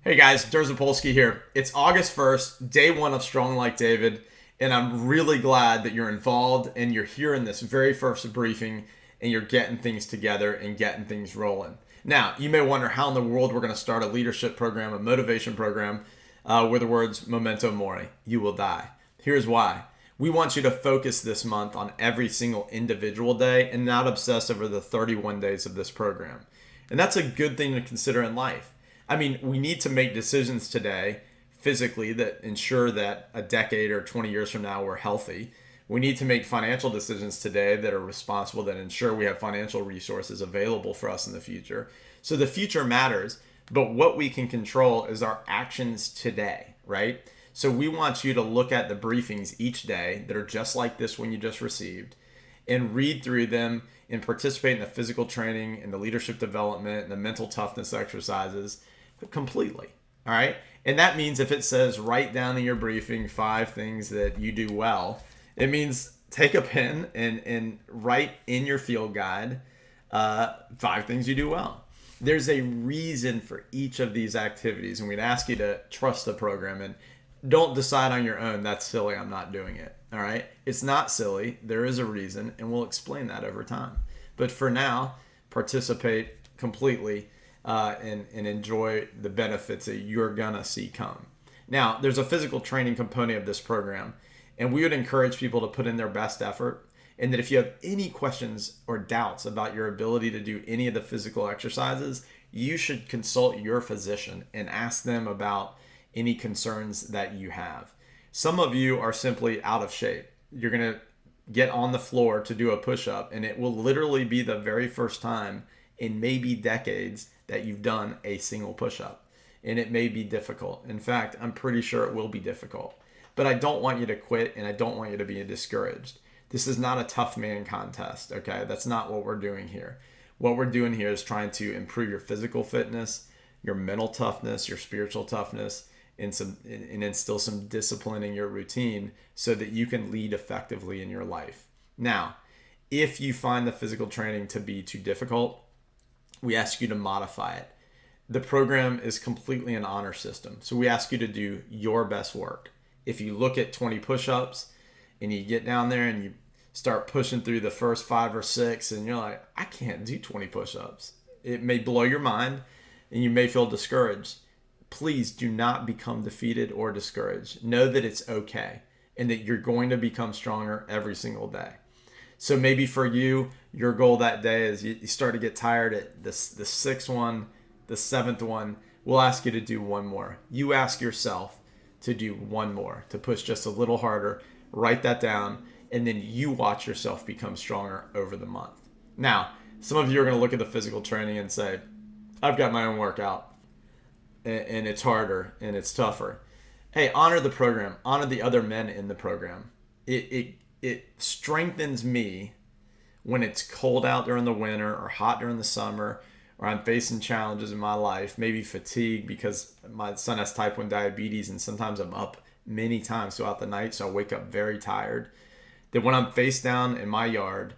Hey guys, Derzapolsky here. It's August 1st, day one of Strong Like David, and I'm really glad that you're involved and you're here in this very first briefing and you're getting things together and getting things rolling. Now, you may wonder how in the world we're going to start a leadership program, a motivation program, with the words memento mori, you will die. Here's why. We want you to focus this month on every single individual day and not obsess over the 31 days of this program. And that's a good thing to consider in life. I mean, we need to make decisions today physically that ensure that a decade or 20 years from now we're healthy. We need to make financial decisions today that are responsible, that ensure we have financial resources available for us in the future. So the future matters, but what we can control is our actions today, right? So we want you to look at the briefings each day that are just like this one you just received and read through them and participate in the physical training and the leadership development and the mental toughness exercises completely. All right. And that means if it says write down in your briefing 5 things that you do well, it means take a pen and write in your field guide 5 things you do well. There's a reason for each of these activities, and we'd ask you to trust the program and don't decide on your own. That's silly. I'm not doing it. All right. It's not silly. There is a reason, and we'll explain that over time. But for now, participate completely and enjoy the benefits that you're going to see come. Now, there's a physical training component of this program, and we would encourage people to put in their best effort. And that if you have any questions or doubts about your ability to do any of the physical exercises, you should consult your physician and ask them about any concerns that you have. Some of you are simply out of shape. You're going to get on the floor to do a push-up, and it will literally be the very first time in maybe decades that you've done a single push-up. And it may be difficult. In fact, I'm pretty sure it will be difficult. But I don't want you to quit, and I don't want you to be discouraged. This is not a tough man contest, okay? That's not what we're doing here. What we're doing here is trying to improve your physical fitness, your mental toughness, your spiritual toughness, and instill some discipline in your routine so that you can lead effectively in your life. Now, if you find the physical training to be too difficult, we ask you to modify it. The program is completely an honor system. So we ask you to do your best work. If you look at 20 push-ups and you get down there and you start pushing through the first 5 or 6 and you're like, I can't do 20 push-ups. It may blow your mind and you may feel discouraged. Please do not become defeated or discouraged. Know that it's okay and that you're going to become stronger every single day. So maybe for you, your goal that day is you start to get tired at the 6th one, the 7th one. We'll ask you to do one more. You ask yourself to do one more, to push just a little harder. Write that down, and then you watch yourself become stronger over the month. Now, some of you are going to look at the physical training and say, I've got my own workout, and it's harder, and it's tougher. Hey, honor the program. Honor the other men in the program. It strengthens me when it's cold out during the winter or hot during the summer, or I'm facing challenges in my life, maybe fatigue because my son has type 1 diabetes and sometimes I'm up many times throughout the night, so I wake up very tired. That when I'm face down in my yard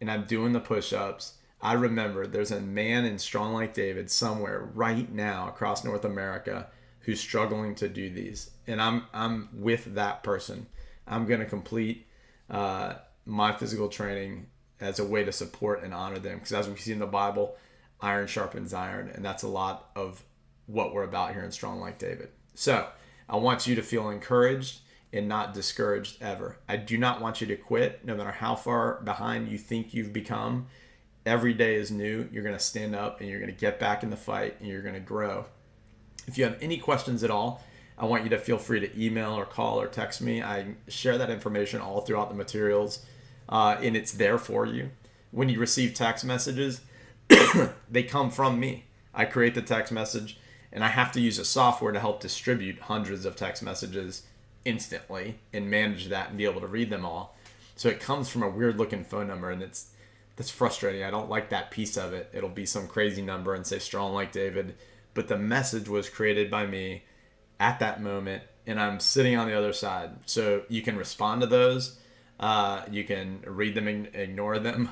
and I'm doing the push-ups, I remember there's a man in Strong Like David somewhere right now across North America who's struggling to do these. And I'm with that person. I'm going to complete my physical training as a way to support and honor them. Because as we see in the Bible, iron sharpens iron. And that's a lot of what we're about here in Strong Like David. So I want you to feel encouraged and not discouraged ever. I do not want you to quit, no matter how far behind you think you've become. Every day is new. You're going to stand up and you're going to get back in the fight and you're going to grow. If you have any questions at all, I want you to feel free to email or call or text me. I share that information all throughout the materials, and it's there for you. When you receive text messages, they come from me. I create the text message, and I have to use a software to help distribute hundreds of text messages instantly and manage that and be able to read them all. So it comes from a weird-looking phone number, and that's frustrating. I don't like that piece of it. It'll be some crazy number and say Strong Like David, but the message was created by me at that moment, and I'm sitting on the other side. So you can respond to those. You can read them and ignore them.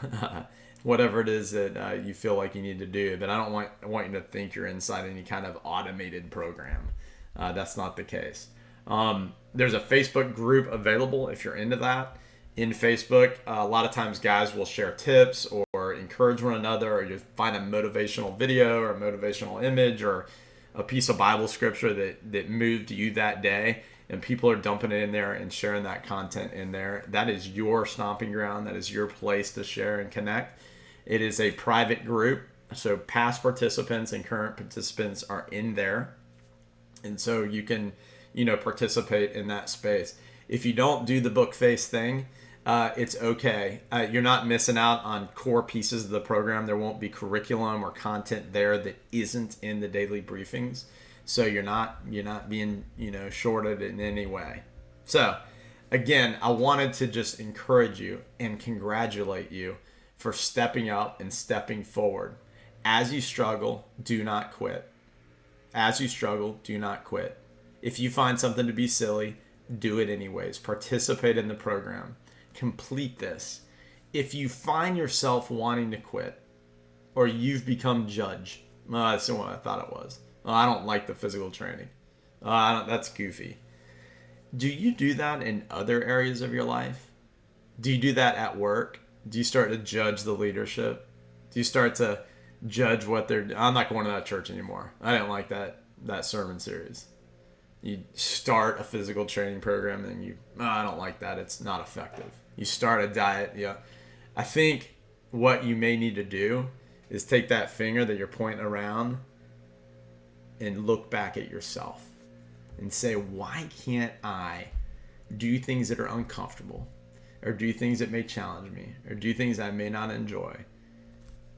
whatever it is that you feel like you need to do. But I want you to think you're inside any kind of automated program. That's not the case. There's a Facebook group available if you're into that. In Facebook, a lot of times guys will share tips or encourage one another, or you find a motivational video or a motivational image or a piece of Bible scripture that moved you that day, and people are dumping it in there and sharing that content in there. That is your stomping ground. That is your place to share and connect. It is a private group, so past participants and current participants are in there, and so you can participate in that space. If you don't do the book face thing, it's okay. You're not missing out on core pieces of the program. There won't be curriculum or content there that isn't in the daily briefings. So you're not being, shorted in any way. So again, I wanted to just encourage you and congratulate you for stepping up and stepping forward. As you struggle, do not quit. As you struggle, do not quit. If you find something to be silly, do it anyways. Participate in the program. Complete this. If you find yourself wanting to quit, or you've become judge, that's what I thought it was. I don't like the physical training. That's goofy. Do you do that in other areas of your life? Do you do that at work? Do you start to judge the leadership? Do you start to judge what they're doing? I'm not going to that church anymore. I didn't like that sermon series. You start a physical training program and I don't like that. It's not effective. You start a diet. Yeah. I think what you may need to do is take that finger that you're pointing around and look back at yourself and say, why can't I do things that are uncomfortable, or do things that may challenge me, or do things I may not enjoy,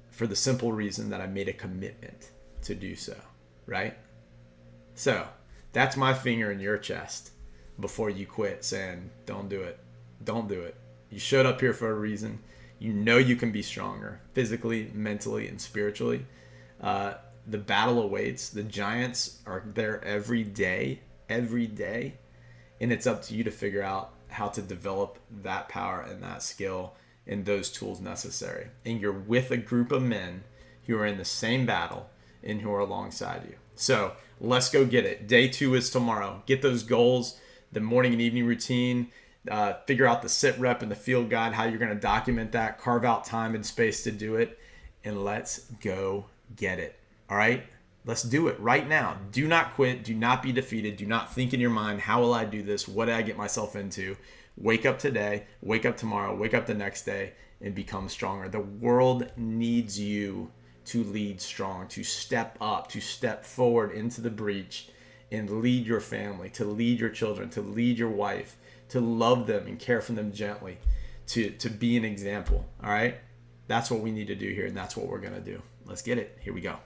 for the simple reason that I made a commitment to do so, right? So that's my finger in your chest before you quit saying, don't do it. Don't do it. You showed up here for a reason. You know you can be stronger physically, mentally, and spiritually. The battle awaits. The giants are there every day, and it's up to you to figure out how to develop that power and that skill and those tools necessary. And you're with a group of men who are in the same battle and who are alongside you. So let's go get it. Day 2 is tomorrow. Get those goals, the morning and evening routine. Figure out the sit rep and the field guide, how you're going to document that, carve out time and space to do it, and let's go get it. All right? Let's do it right now. Do not quit. Do not be defeated. Do not think in your mind, how will I do this? What did I get myself into? Wake up today, wake up tomorrow, wake up the next day, and become stronger. The world needs you to lead strong, to step up, to step forward into the breach and lead your family, to lead your children, to lead your wife, to love them and care for them gently, to be an example. All right? That's what we need to do here, and that's what we're going to do. Let's get it. Here we go.